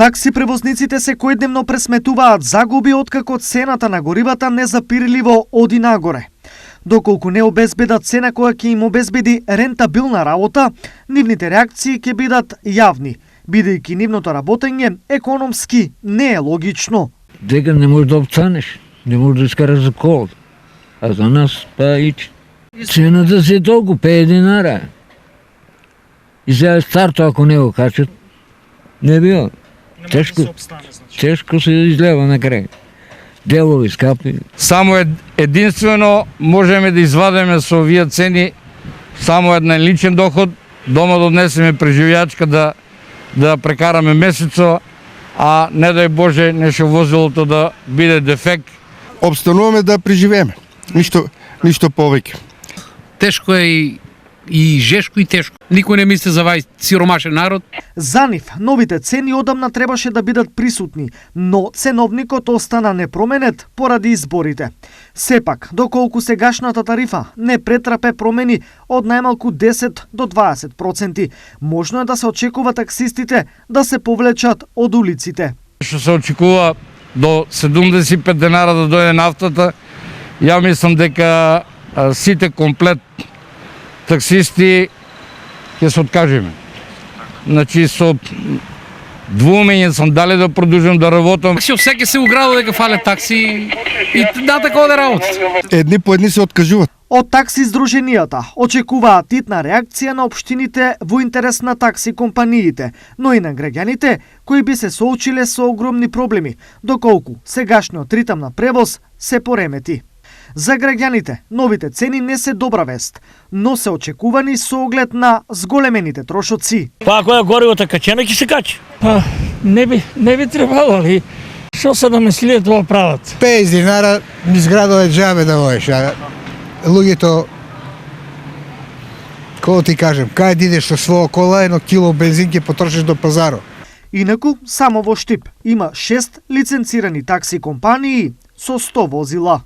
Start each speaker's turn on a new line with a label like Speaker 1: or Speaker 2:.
Speaker 1: Такси превозниците секојдневно пресметуваат загуби откако цената на горивата незапирливо оди нагоре. Доколку не обезбедат цена која ќе им обезбеди рентабилна работа, нивните реакции ќе бидат јавни, бидејќи нивното работење економски не е логично.
Speaker 2: Дека не можеш да обцанеш, не можеш да искараш за кола. А за нас па ич. Цената се толку 5 динара. И сега старто ако не го качат, не било. Тешко се излева на крај. Делови скапи.
Speaker 3: Само единствено можеме да извадиме со овие цени само еден личен доход, дома да однесеме преживеачка да прекараме месецо, а не дај Боже нешто возилото да биде дефект.
Speaker 4: Обстануваме да преживееме. Ништо повеќе.
Speaker 5: Тешко е и жешко и тешко. Никој не мисли за вај сиромашен народ.
Speaker 1: За нив, новите цени одамна требаше да бидат присутни, но ценовникот остана непроменет поради изборите. Сепак, доколку сегашната тарифа не претрпе промени од најмалку 10 до 20%, можно е да се очекува таксистите да се повлечат од улиците.
Speaker 3: Што се очекува до 75 денара да дојде нафтата, ја мислам дека сите комплет таксисти ќе се откажеме. Значи со двумење сум дали да продолжам да работам.
Speaker 5: Такси всеки се уградо дека фале такси и да така оде работа.
Speaker 4: Едни по едни се откажуваат.
Speaker 1: Од такси здруженијата очекуваат итна реакција на општините во интерес на такси компаниите, но и на граѓаните кои би се соочиле со огромни проблеми, доколку сегашниот ритам на превоз се поремети. За граѓаните новите цени не се добра вест, но се очекувани со оглед на зголемените трошоци.
Speaker 6: Па ако е горивото качено, ќе се качи. Па не би требало, али што се намислија тоа прават?
Speaker 7: 50 динара низ градове џабе да водиш, а луѓето, како ти кажем, кај да идеш со своја кола, 1 кило бензин ќе потрошиш до пазарот.
Speaker 1: Инаку, само во Штип има 6 лиценцирани такси компании со 100 возила.